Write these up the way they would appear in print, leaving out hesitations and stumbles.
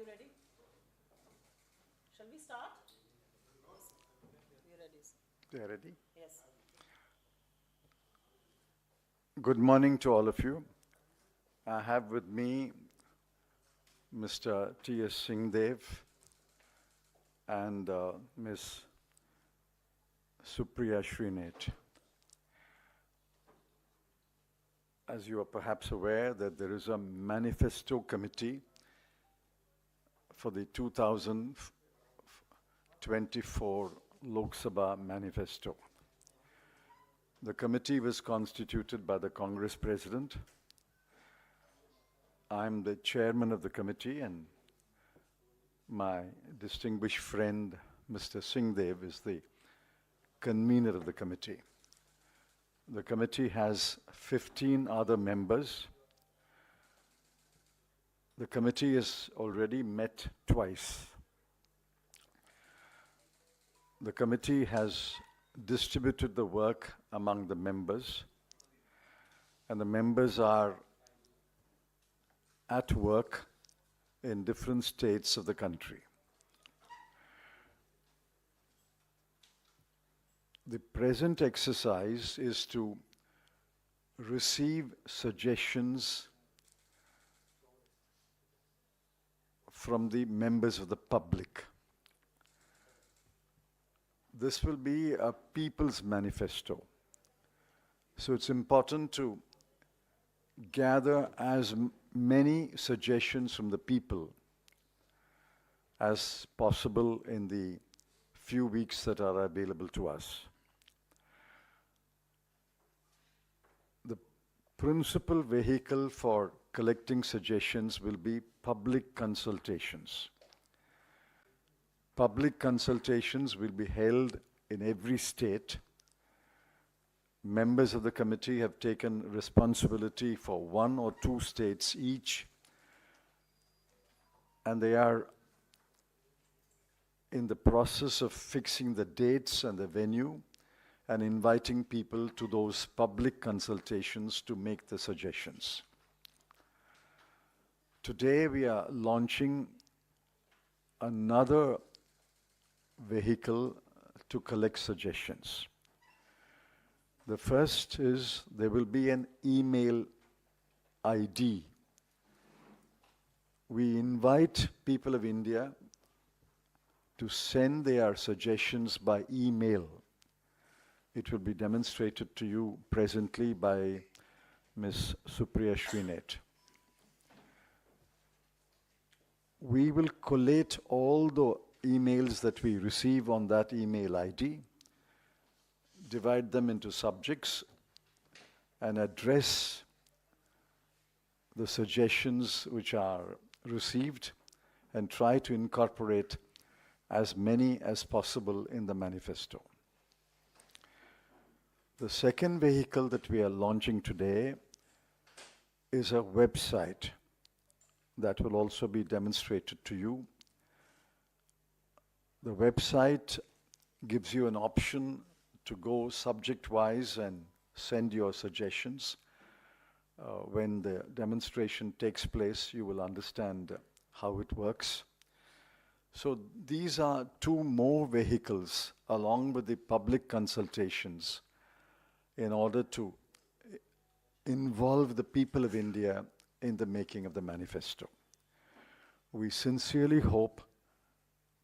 ready? Shall we start? We're ready. They are ready? Yes. Good morning to all of you. I have with me Mr. T.S. Singhdeo and Ms. Shri. As you are perhaps aware that there is a manifesto committee for the 2024 Lok Sabha manifesto. The committee was constituted by the Congress President. I'm the chairman of the committee, and my distinguished friend, Mr. Singhdeo, is the convener of the committee. The committee has 15 other members. The committee has already met twice. The committee has distributed the work among the members, and the members are at work in different states of the country. The present exercise is to receive suggestions from the members of the public. This will be a people's manifesto. So it's important to gather as many suggestions from the people as possible in the few weeks that are available to us. The principal vehicle for collecting suggestions will be public consultations. Public consultations will be held in every state. Members of the committee have taken responsibility for 1 or 2 states each, and they are in the process of fixing the dates and the venue and inviting people to those public consultations to make the suggestions. Today we are launching another vehicle to collect suggestions. The first is there will be an email ID. We invite people of India to send their suggestions by email. It will be demonstrated to you presently by Ms. Shri. We will collate all the emails that we receive on that email ID, divide them into subjects, and address the suggestions which are received and try to incorporate as many as possible in the manifesto. The second vehicle that we are launching today is a website that will also be demonstrated to you. The website gives you an option to go subject-wise and send your suggestions. When the demonstration takes place, you will understand how it works. So these are 2 more vehicles along with the public consultations in order to involve the people of India in the making of the manifesto. We sincerely hope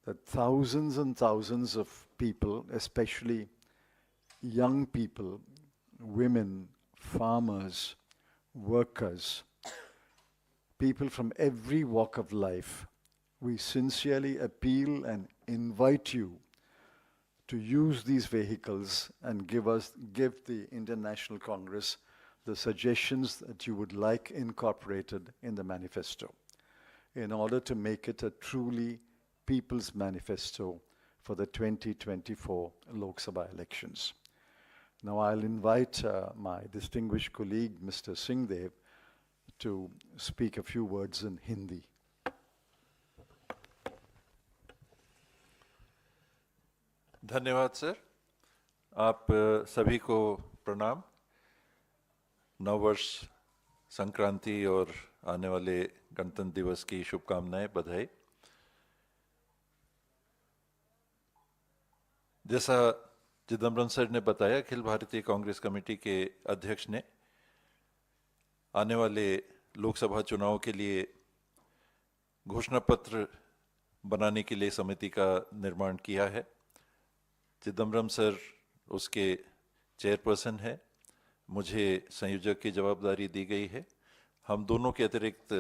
that thousands and thousands of people, especially young people, women, farmers, workers, people from every walk of life, we sincerely appeal and invite you to use these vehicles and give the Indian National Congress the suggestions that you would like incorporated in the manifesto in order to make it a truly people's manifesto for the 2024 Lok Sabha elections. Now I'll invite my distinguished colleague, Mr. Singhdeo, to speak a few words in Hindi. धन्यवाद sir. आप सभी को प्रणाम। नववर्ष, संक्रांति और आने वाले गणतंत्र दिवस की शुभकामनाएं, बधाई। जैसा चिदम्बरम सर ने बताया, अखिल भारतीय कांग्रेस कमेटी के अध्यक्ष ने आने वाले लोकसभा चुनाव के लिए घोषणा पत्र बनाने के लिए समिति का निर्माण किया है। चिदम्बरम सर उसके चेयरपर्सन है, मुझे संयोजक की जवाबदारी दी गई है। हम दोनों के अतिरिक्त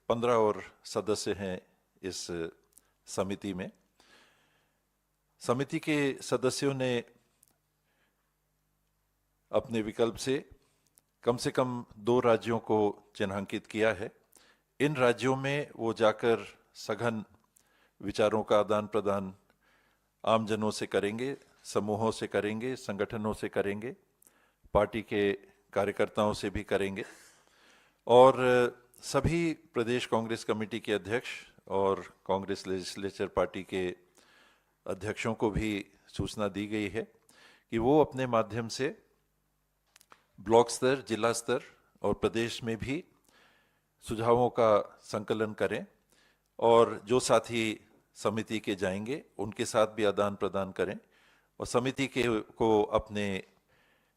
15 और सदस्य हैं इस समिति में। समिति के सदस्यों ने अपने विकल्प से कम 2 राज्यों को चिन्हांकित किया है। इन राज्यों में वो जाकर सघन विचारों का आदान प्रदान आमजनों से करेंगे, समूहों से करेंगे, संगठनों से करेंगे, पार्टी के कार्यकर्ताओं से भी करेंगे और सभी प्रदेश कांग्रेस कमेटी के अध्यक्ष और कांग्रेस लेजिस्लेचर पार्टी के अध्यक्षों को भी सूचना दी गई है कि वो अपने माध्यम से ब्लॉक स्तर, जिला स्तर और प्रदेश में भी सुझावों का संकलन करें और जो साथी समिति के जाएंगे उनके साथ भी आदान प्रदान करें और समिति को अपने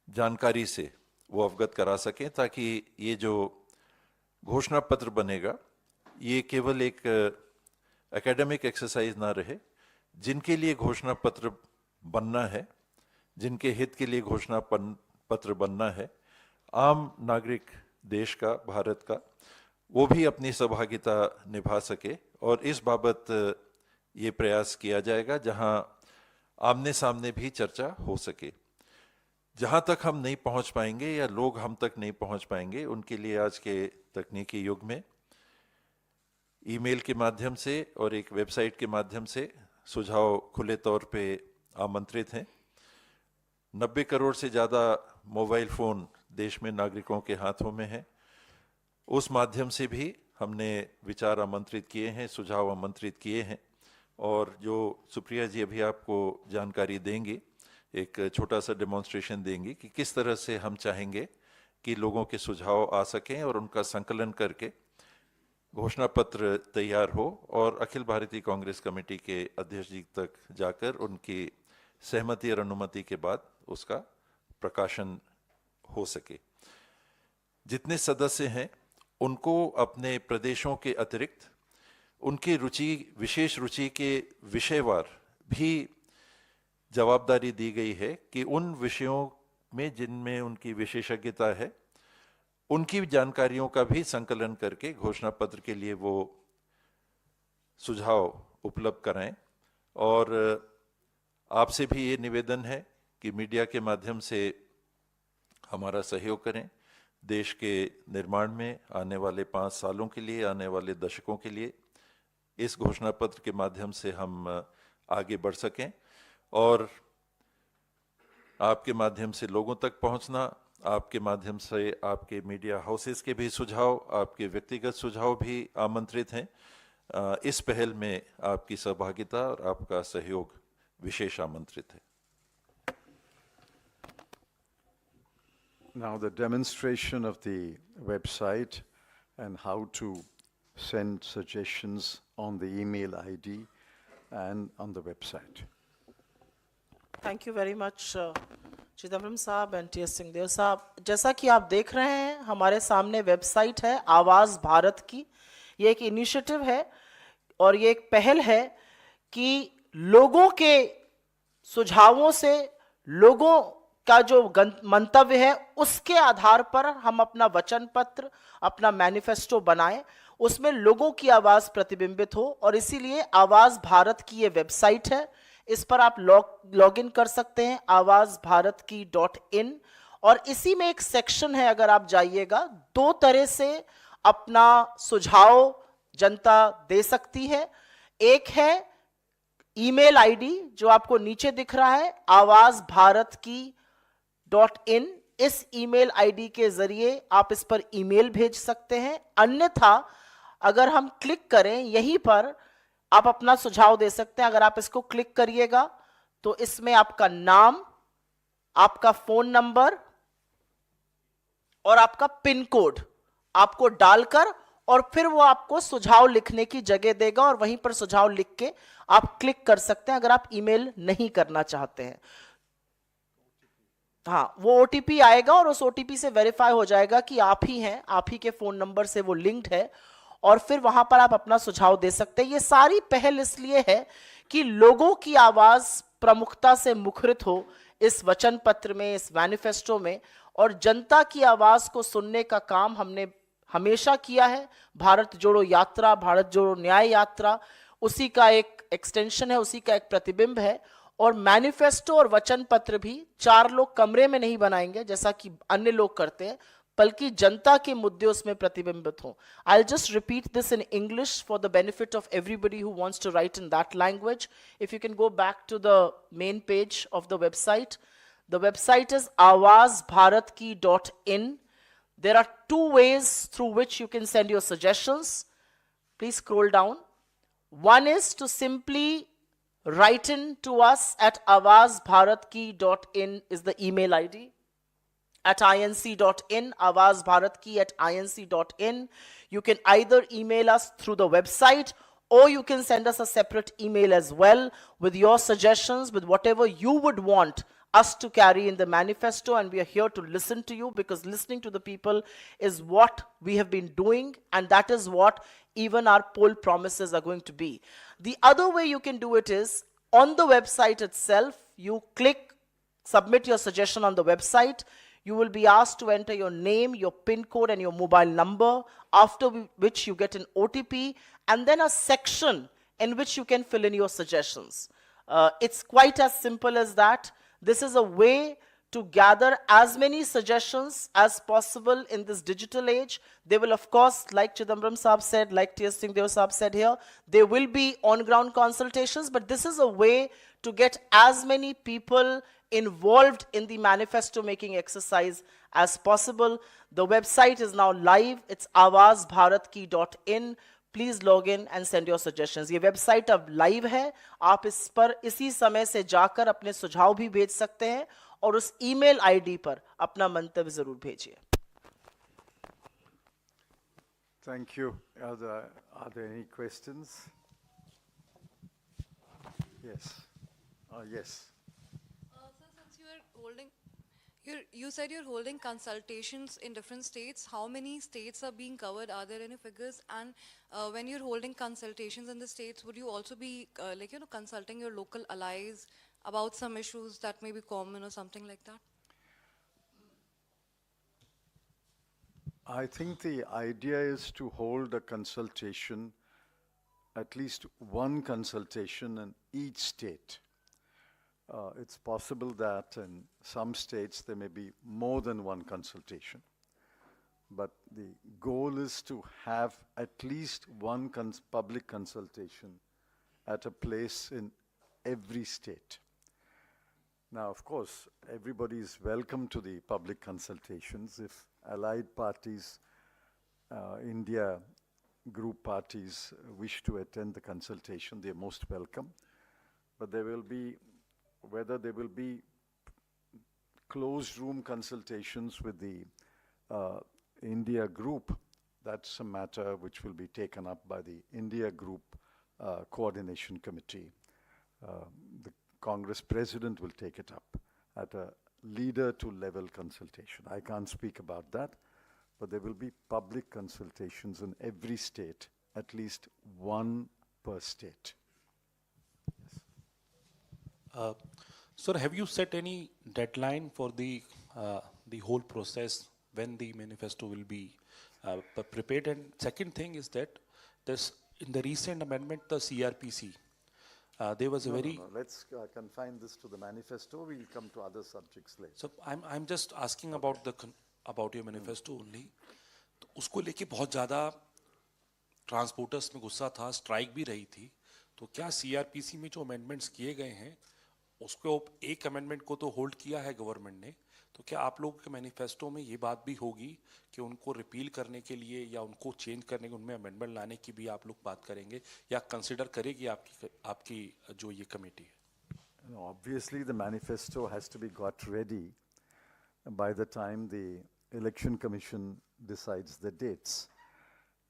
जानकारी से वो अवगत करा सकें, ताकि ये जो घोषणा पत्र बनेगा ये केवल एक एकेडमिक एक्सरसाइज ना रहे। जिनके लिए घोषणा पत्र बनना है, जिनके हित के लिए घोषणा पत्र बनना है, आम नागरिक देश का, भारत का, वो भी अपनी सहभागिता निभा सके और इस बाबत ये प्रयास किया जाएगा जहां आमने सामने भी चर्चा हो सके। जहां तक हम नहीं पहुंच पाएंगे या लोग हम तक नहीं पहुंच पाएंगे, उनके लिए आज के तकनीकी युग में ईमेल के माध्यम से और एक वेबसाइट के माध्यम से सुझाव खुले तौर पे आमंत्रित हैं। 90 करोड़ से ज़्यादा मोबाइल फ़ोन देश में नागरिकों के हाथों में है। उस माध्यम से भी हमने विचार आमंत्रित किए हैं, सुझाव आमंत्रित किए हैं और जो सुप्रिया जी अभी आपको जानकारी देंगी, एक छोटा सा डेमोन्स्ट्रेशन देंगी कि किस तरह से हम चाहेंगे कि लोगों के सुझाव आ सकें और उनका संकलन करके घोषणा पत्र तैयार हो और अखिल भारतीय कांग्रेस कमेटी के अध्यक्ष जी तक जाकर उनकी सहमति और अनुमति के बाद उसका प्रकाशन हो सके। जितने सदस्य हैं उनको अपने प्रदेशों के अतिरिक्त उनकी विशेष रुचि के विषयवार भी जवाबदारी दी गई है कि उन विषयों में जिनमें उनकी विशेषज्ञता है उनकी जानकारियों का भी संकलन करके घोषणा पत्र के लिए वो सुझाव उपलब्ध कराएं। और आपसे भी ये निवेदन है कि मीडिया के माध्यम से हमारा सहयोग करें। देश के निर्माण में आने वाले 5 सालों के लिए, आने वाले दशकों के लिए इस घोषणा पत्र के माध्यम से हम आगे बढ़ सकें और आपके माध्यम से लोगों तक पहुंचना, आपके माध्यम से आपके मीडिया हाउसेस के भी सुझाव, आपके व्यक्तिगत सुझाव भी आमंत्रित हैं। इस पहल में आपकी सहभागिता और आपका सहयोग विशेष आमंत्रित है। Now the demonstration of the website and how to send suggestions on the email ID and on the website. Thank you very much Chidambaram साहब एंड टी एस सिंहदेव साहब। जैसा कि आप देख रहे हैं हमारे सामने वेबसाइट है आवाज़ भारत की। ये एक इनिशिएटिव है और ये एक पहल है कि लोगों के सुझावों से, लोगों का जो मंतव्य है उसके आधार पर हम अपना वचन पत्र, अपना मैनिफेस्टो बनाएं, उसमें लोगों की आवाज़ प्रतिबिंबित हो। और इसीलिए आवाज़ भारत की ये वेबसाइट है, इस पर आप लॉग इन कर सकते हैं awazbharatki.in। और इसी में एक सेक्शन है, अगर आप जाइएगा, 2 तरह से अपना सुझाव जनता दे सकती है। एक है ईमेल आईडी जो आपको नीचे दिख रहा है awazbharatki.in। इस ईमेल आईडी के जरिए आप इस पर ईमेल भेज सकते हैं। अन्यथा अगर हम क्लिक करें यहीं पर आप अपना सुझाव दे सकते हैं। अगर आप इसको क्लिक करिएगा तो इसमें आपका नाम, आपका फोन नंबर और आपका पिन कोड आपको डालकर और फिर वो आपको सुझाव लिखने की जगह देगा और वहीं पर सुझाव लिख के आप क्लिक कर सकते हैं अगर आप ईमेल नहीं करना चाहते हैं। हाँ, वो ओटीपी आएगा और उस ओटीपी से वेरीफाई हो जाएगा कि आप ही हैं, आप ही के फोन नंबर से वो लिंक्ड है, और फिर वहां पर आप अपना सुझाव दे सकते हैं। ये सारी पहल इसलिए है कि लोगों की आवाज प्रमुखता से मुखरित हो इस वचन पत्र में, इस मैनिफेस्टो में, और जनता की आवाज को सुनने का काम हमने हमेशा किया है। भारत जोड़ो यात्रा, भारत जोड़ो न्याय यात्रा उसी का एक एक्सटेंशन है, उसी का एक प्रतिबिंब है। और मैनिफेस्टो और वचन पत्र भी 4 लोग कमरे में नहीं बनाएंगे जैसा कि अन्य लोग करते हैं, बल्कि जनता के मुद्दे उसमें प्रतिबिंबित हों। I'll just repeat this in English for the benefit of everybody who wants to write in that language. If you can go back to the main page of the website. The website is awazbharatki.in. There are 2 ways through which you can send your suggestions. Please scroll down. One is to simply write in to us at awazbharatki.in is the email ID. At inc.in, awazbharatki@inc.in. You can either email us through the website or you can send us a separate email as well with your suggestions, with whatever you would want us to carry in the manifesto, and we are here to listen to you, because listening to the people is what we have been doing, and that is what even our poll promises are going to be. The other way you can do it is on the website itself. You click submit your suggestion on the website. You will be asked to enter your name, your PIN code, and your mobile number, after which you get an OTP, and then a section in which you can fill in your suggestions. It's quite as simple as that. This is a way to gather as many suggestions as possible in this digital age. They will, of course, like Chidambaram Saab said, like T.S. Singhdeo Saab said here, there will be on-ground consultations, but this is a way to get as many people involved in the manifesto making exercise as possible. The website is now live. It's awazbharatki.in. Please log in and send your suggestions. ये website अब live है, आप इस पर इसी समय से जाकर अपने सुझाव भी भेज सकते हैं और उस ईमेल आईडी पर अपना मंतव्य जरूर भेजिए। Thank you. Are there any questions? Yes. Yes. Sir, since you said you're holding consultations in different states. How many states are being covered? Are there any figures? And when you're holding consultations in the states, would you also be consulting your local allies about some issues that may be common or something like that? I think the idea is to hold a consultation, at least one consultation in each state. It's possible that in some states there may be more than one consultation. But the goal is to have at least one public consultation at a place in every state. Now, of course, everybody is welcome to the public consultations. If allied parties, India group parties wish to attend the consultation, they're most welcome. But there will be, whether there will be closed room consultations with the India group, that's a matter which will be taken up by the India group coordination committee. The Congress president will take it up at a leader to level consultation. I can't speak about that, but there will be public consultations in every state, at least one per state. Yes. Sir, have you set any deadline for the whole process when the manifesto will be prepared? And second thing is that this, in the recent amendment, the CRPC, there was a very... No. Let's confine this to the manifesto. We'll come to other subjects later. So I'm just asking about about your manifesto only. तो उसको लेके बहुत ज़्यादा transporters में गुस्सा था, strike भी रही थी. तो क्या CRPC में जो अमेंडमेंट्स किए गए हैं, उसको एक अमेंडमेंट को तो होल्ड किया है गवर्नमेंट ने, तो क्या आप लोगों के मैनिफेस्टो में ये बात भी होगी कि उनको रिपील करने के लिए या उनको चेंज करने के, उनमें अमेंडमेंट लाने की भी आप लोग बात करेंगे या कंसिडर करेगी आपकी जो ये कमेटी है? Obviously, the manifesto has to be got ready by the time the Election Commission decides the dates.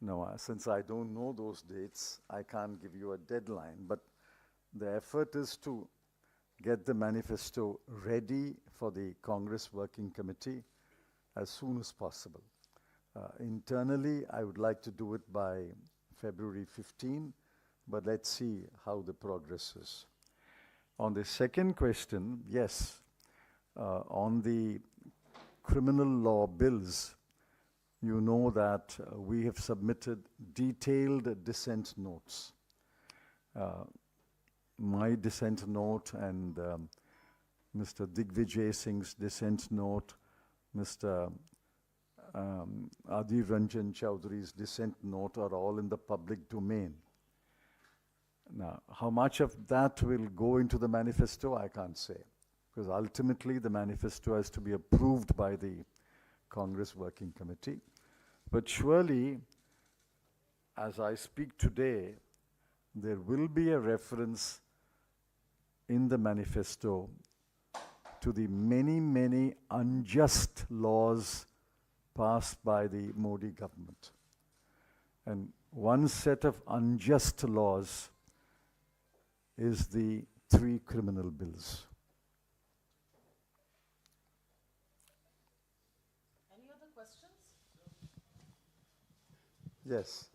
No, since I don't know those dates, I can't give you a deadline, but the effort is to get the manifesto ready for the Congress Working Committee as soon as possible. Internally, I would like to do it by February 15, but let's see how the progress is. On the second question, yes, on the criminal law bills, you know that we have submitted detailed dissent notes. My dissent note and Mr. Digvijay Singh's dissent note, Mr. Adhir Ranjan Chowdhury's dissent note are all in the public domain. Now, how much of that will go into the manifesto, I can't say, because ultimately the manifesto has to be approved by the Congress Working Committee. But surely, as I speak today, there will be a reference in the manifesto to the many, many unjust laws passed by the Modi government. And one set of unjust laws is the 3 criminal bills. Any other questions? Yes.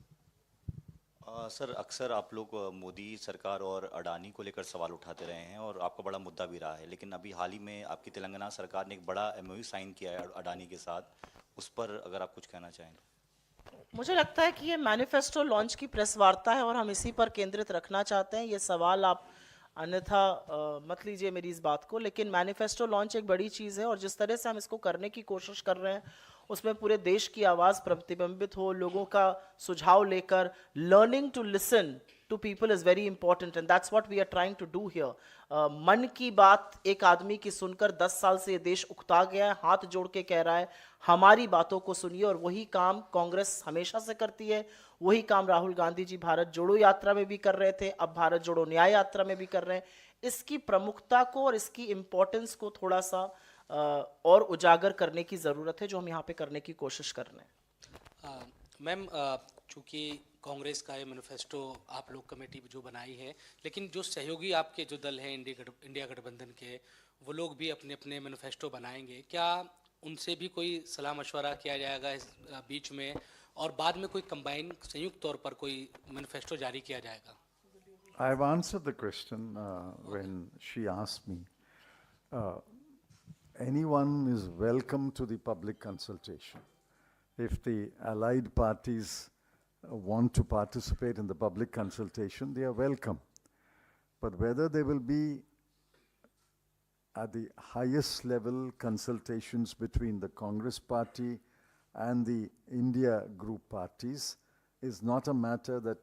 Sir अक्सर आप लोग मोदी सरकार और अडानी को लेकर सवाल उठाते रहे हैं और आपका बड़ा मुद्दा भी रहा है, लेकिन अभी हाल ही में आपकी तेलंगाना सरकार ने एक बड़ा एमओयू साइन किया है अडानी के साथ, उस पर अगर आप कुछ कहना चाहें तो। मुझे लगता है कि ये मैनिफेस्टो लॉन्च की प्रेस वार्ता है और हम इसी पर केंद्रित रखना चाहते हैं। ये सवाल आप अन्यथा मत लीजिए मेरी इस बात को, लेकिन मैनिफेस्टो लॉन्च एक बड़ी चीज़ है और जिस तरह से हम इसको करने की कोशिश कर रहे हैं उसमें पूरे देश की आवाज़ प्रतिबिंबित हो, लोगों का सुझाव लेकर learning to listen to people is very important and that's what we are trying to do here. मन की बात एक आदमी की सुनकर 10 साल से ये देश उकता गया है, हाथ जोड़ के कह रहा है हमारी बातों को सुनिए, और वही काम कांग्रेस हमेशा से करती है, वही काम राहुल गांधी जी भारत जोड़ो यात्रा में भी कर रहे थे, अब भारत जोड़ो न्याय यात्रा में भी कर रहे हैं। इसकी प्रमुखता को और इसकी इम्पोर्टेंस को थोड़ा सा और उजागर करने की ज़रूरत है, जो हम यहाँ पे करने की कोशिश कर रहे हैं। मैम, चूँकि कांग्रेस का ये मैनिफेस्टो आप लोग कमेटी जो बनाई है, लेकिन जो सहयोगी आपके जो दल हैं इंडिया गठबंधन के, वो लोग भी अपने अपने मैनिफेस्टो बनाएंगे, क्या उनसे भी कोई सलाह मशवरा किया जाएगा इस बीच में और बाद में कोई कंबाइन संयुक्त तौर पर कोई मैनिफेस्टो जारी किया जाएगा? I have answered the question when she asked me. Anyone is welcome to the public consultation. If the allied parties want to participate in the public consultation, they are welcome. But whether they will be at the highest level consultations between the Congress party and the India group parties is not a matter that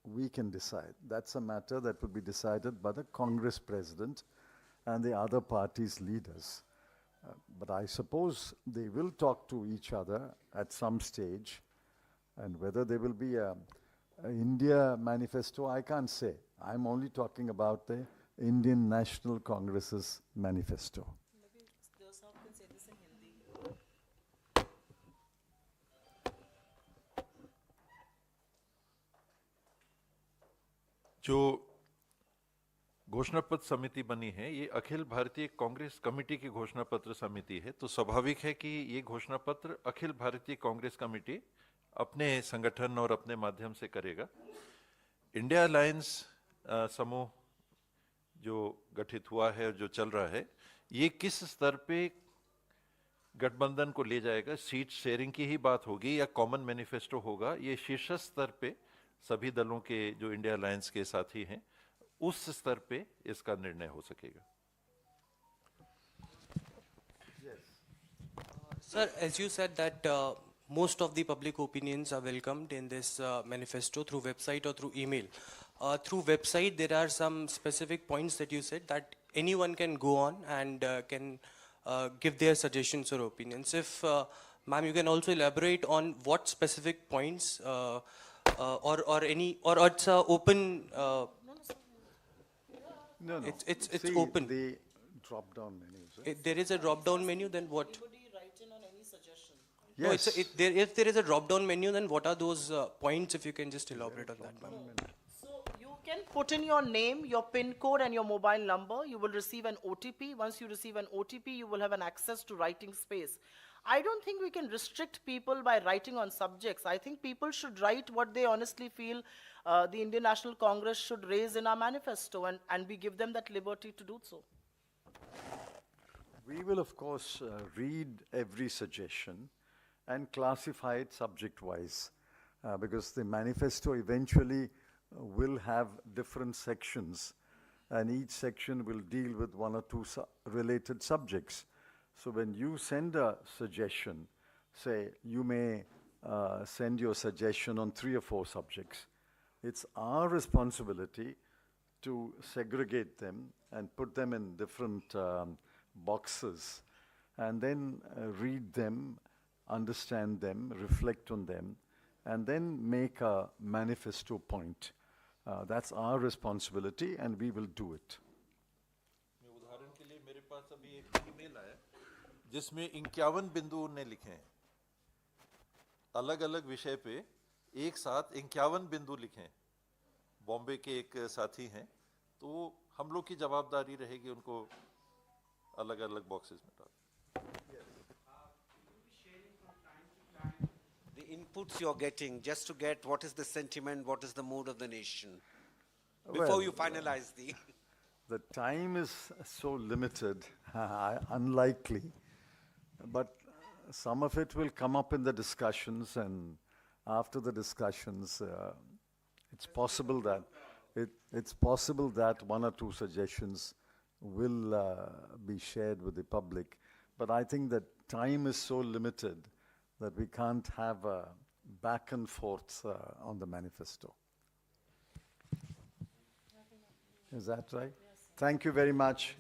we can decide. That's a matter that will be decided by the Congress president and the other parties' leaders. But I suppose they will talk to each other at some stage, and whether there will be a India manifesto, I can't say. I'm only talking about the Indian National Congress's manifesto. जो घोषणा पत्र समिति बनी है, ये Akhil Bharatiya Congress committee की घोषणा पत्र समिति है, तो स्वाभाविक है कि ये घोषणा पत्र अखिल भारतीय कांग्रेस कमेटी अपने संगठन और अपने माध्यम से करेगा। इंडिया अलायंस समूह जो गठित हुआ है और जो चल रहा है, ये किस स्तर पे गठबंधन को ले जाएगा, सीट शेयरिंग की ही बात होगी या कॉमन मैनिफेस्टो होगा, ये शीर्ष स्तर पे सभी दलों के जो इंडिया अलायंस के साथी हैं उस स्तर पे इसका निर्णय हो सकेगा। Sir, as you said that most of the public opinions are welcomed in this manifesto through website or through email. Through website, there are some specific points that you said that anyone can go on and can give their suggestions or opinions. If, ma'am, you can also elaborate on what specific points or any, or it's open. No. It's See, open. the drop-down menus. If there is a drop-down menu, then what? Anybody write in on any suggestion? No, Yes. if there is a drop-down menu, then what are those points? If you can just elaborate on that, ma'am. So you can put in your name, your PIN code, and your mobile number. You will receive an OTP. Once you receive an OTP, you will have an access to writing space. I don't think we can restrict people by writing on subjects. I think people should write what they honestly feel the Indian National Congress should raise in our manifesto, and we give them that liberty to do so. We will, of course, read every suggestion and classify it subject-wise, because the manifesto eventually will have different sections, and each section will deal with one or two related subjects. So when you send a suggestion, say you may send your suggestion on 3 or 4 subjects. It's our responsibility to segregate them and put them in different boxes, and then read them, understand them, reflect on them, and then make a manifesto point. That's our responsibility, and we will do it. उदाहरण के लिए मेरे पास अभी एक email आया जिसमें 51 बिंदु उन्होंने लिखे हैं, अलग अलग विषय पे एक साथ 51 बिंदु लिखे हैं। बॉम्बे के एक साथी हैं, तो हम लोग की जवाबदारी रहेगी उनको अलग अलग बॉक्सेस में डाल। The inputs you're getting, just to get what is the sentiment, what is the mood of the nation, before Well, you finalize the... The time is so limited, unlikely, but some of it will come up in the discussions, and after the discussions, it's possible that 1 or 2 suggestions will be shared with the public. But I think that time is so limited that we can't have a back and forth on the manifesto. Is that right? Yes. Thank you very much.